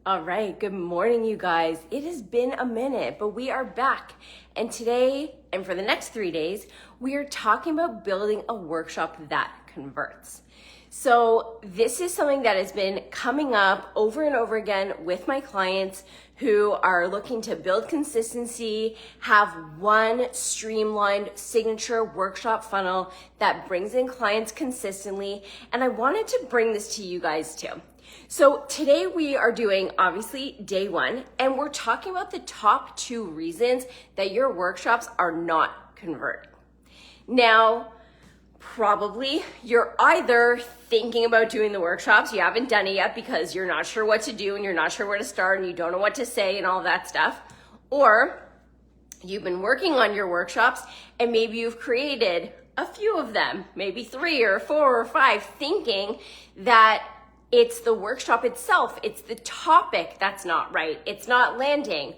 All right, good morning, you guys. It has been a minute, but we are back. And today, and for the next 3 days, we are talking about building a workshop that converts. So this is something that has been coming up over and over again with my clients who are looking to build consistency, have one streamlined signature workshop funnel that brings in clients consistently. And I wanted to bring this to you guys too. So today we are doing obviously day one, and we're talking about the top 2 reasons that your workshops are not converting. Now, probably you're either thinking about doing the workshops, you haven't done it yet because you're not sure what to do and you're not sure where to start and you don't know what to say and all that stuff, or you've been working on your workshops and maybe you've created a few of them, maybe 3 or 4 or 5, thinking that it's the workshop itself, it's the topic that's not right, it's not landing.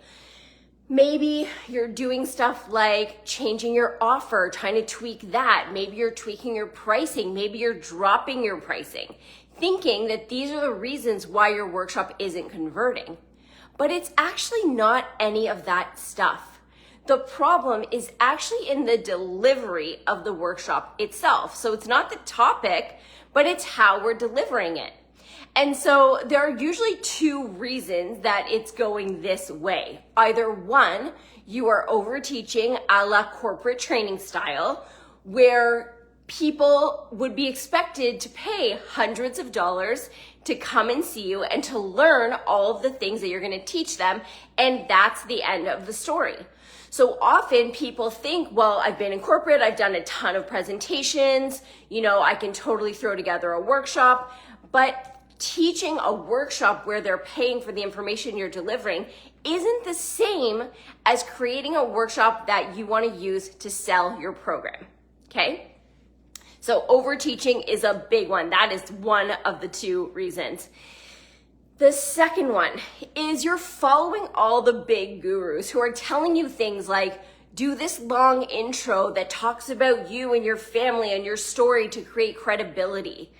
Maybe you're doing stuff like changing your offer, trying to tweak that. Maybe you're tweaking your pricing. Maybe you're dropping your pricing, thinking that these are the reasons why your workshop isn't converting. But it's actually not any of that stuff. The problem is actually in the delivery of the workshop itself. So it's not the topic, but it's how we're delivering it. And so there are usually 2 reasons that it's going this way. Either 1, you are over teaching a la corporate training style, where people would be expected to pay hundreds of dollars to come and see you and to learn all of the things that you're going to teach them. And that's the end of the story. So often people think, well, I've been in corporate, I've done a ton of presentations, I can totally throw together a workshop, but teaching a workshop where they're paying for the information you're delivering isn't the same as creating a workshop that you want to use to sell your program, okay? So over-teaching is a big one. That is one of the 2 reasons. The second one is you're following all the big gurus who are telling you things like, do this long intro that talks about you and your family and your story to create credibility.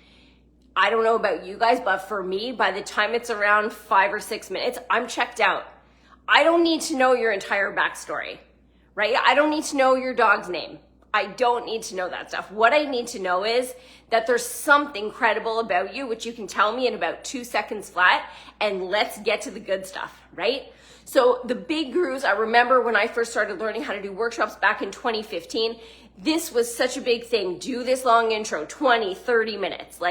I don't know about you guys, but for me, by the time it's around 5 or 6 minutes, I'm checked out. I don't need to know your entire backstory, right? I don't need to know your dog's name. I don't need to know that stuff. What I need to know is that there's something credible about you, which you can tell me in about 2 seconds flat, and let's get to the good stuff, right? So the big gurus, I remember when I first started learning how to do workshops back in 2015, this was such a big thing. Do this long intro, 20, 30 minutes,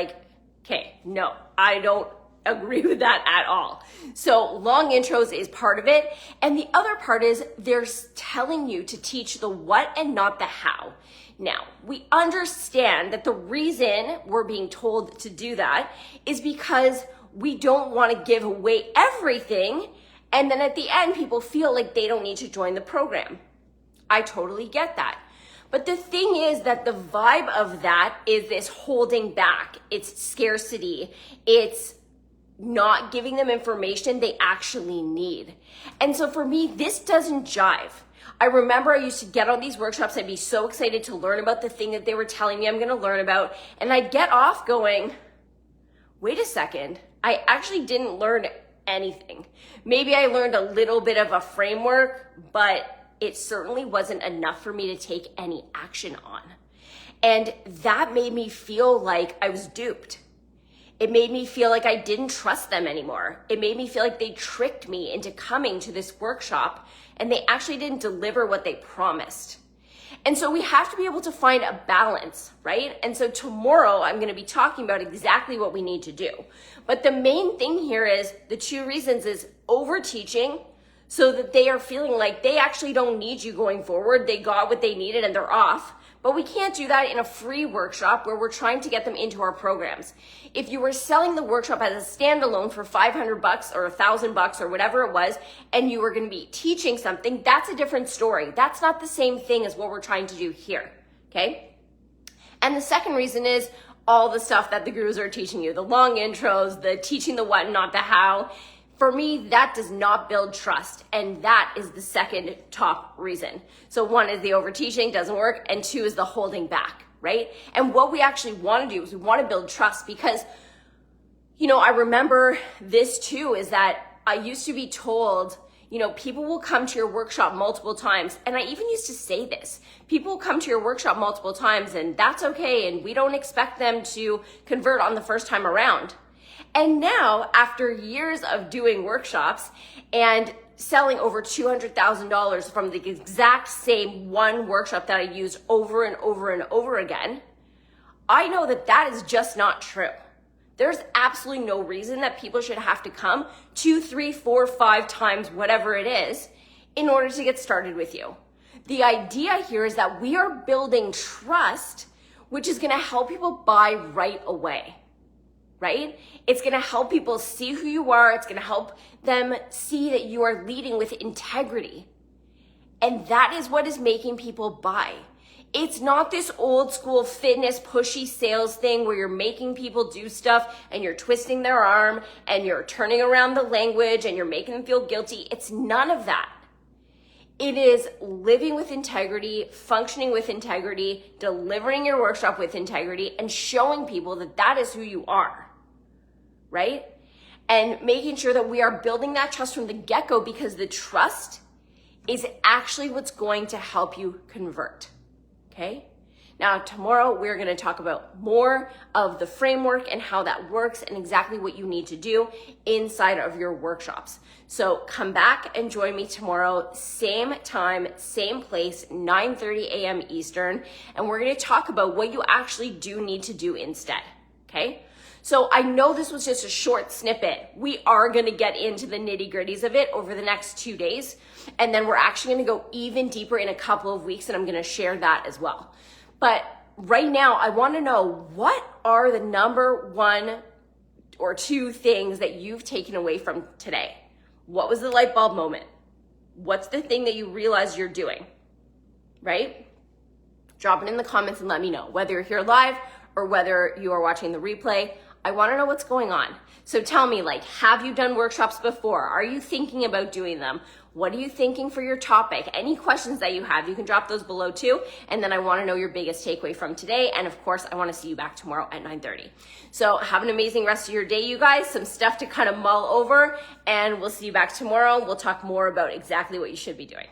okay, no, I don't agree with that at all. So long intros is part of it. And the other part is they're telling you to teach the what and not the how. Now, we understand that the reason we're being told to do that is because we don't want to give away everything. And then at the end, people feel like they don't need to join the program. I totally get that. But the thing is that the vibe of that is this holding back. It's scarcity. It's not giving them information they actually need. And so for me, this doesn't jive. I remember I used to get on these workshops. I'd be so excited to learn about the thing that they were telling me I'm going to learn about. And I'd get off going, wait a second, I actually didn't learn anything. Maybe I learned a little bit of a framework, but it certainly wasn't enough for me to take any action on. And that made me feel like I was duped. It made me feel like I didn't trust them anymore. It made me feel like they tricked me into coming to this workshop and they actually didn't deliver what they promised. And so we have to be able to find a balance, right? And so tomorrow I'm going to be talking about exactly what we need to do. But the main thing here is the 2 reasons is over teaching, so that they are feeling like they actually don't need you going forward. They got what they needed and they're off. But we can't do that in a free workshop where we're trying to get them into our programs. If you were selling the workshop as a standalone for $500 or $1,000 or whatever it was, and you were going to be teaching something, that's a different story. That's not the same thing as what we're trying to do here, okay? And the second reason is all the stuff that the gurus are teaching you, the long intros, the teaching the what, not the how. For me, that does not build trust. And that is the second top reason. So 1 is the overteaching, doesn't work. And 2 is the holding back, right? And what we actually want to do is we want to build trust because, I remember this too, is that I used to be told, you know, people will come to your workshop multiple times. And I even used to say this. People will come to your workshop multiple times and that's okay. And we don't expect them to convert on the first time around. And now, after years of doing workshops and selling over $200,000 from the exact same one workshop that I used over and over and over again, I know that that is just not true. There's absolutely no reason that people should have to come 2, 3, 4, 5 times, whatever it is, in order to get started with you. The idea here is that we are building trust, which is gonna help people buy right away, right? It's gonna help people see who you are. It's gonna help them see that you are leading with integrity. And that is what is making people buy. It's not this old school fitness pushy sales thing where you're making people do stuff and you're twisting their arm and you're turning around the language and you're making them feel guilty. It's none of that. It is living with integrity, functioning with integrity, delivering your workshop with integrity, and showing people that that is who you are, right? And making sure that we are building that trust from the get-go, because the trust is actually what's going to help you convert. Okay. Now, tomorrow we're going to talk about more of the framework and how that works and exactly what you need to do inside of your workshops. So come back and join me tomorrow, same time, same place, 9:30 a.m. Eastern. And we're going to talk about what you actually do need to do instead. Okay. So I know this was just a short snippet. We are going to get into the nitty gritties of it over the next 2 days. And then we're actually going to go even deeper in a couple of weeks, and I'm going to share that as well. But right now, I want to know, what are the number 1 or 2 things that you've taken away from today? What was the light bulb moment? What's the thing that you realize you're doing, right? Drop it in the comments and let me know, whether you're here live or whether you are watching the replay. I want to know what's going on. So tell me, like, have you done workshops before? Are you thinking about doing them? What are you thinking for your topic? Any questions that you have, you can drop those below too. And then I want to know your biggest takeaway from today. And of course, I want to see you back tomorrow at 9:30. So have an amazing rest of your day, you guys. Some stuff to kind of mull over, and we'll see you back tomorrow. We'll talk more about exactly what you should be doing.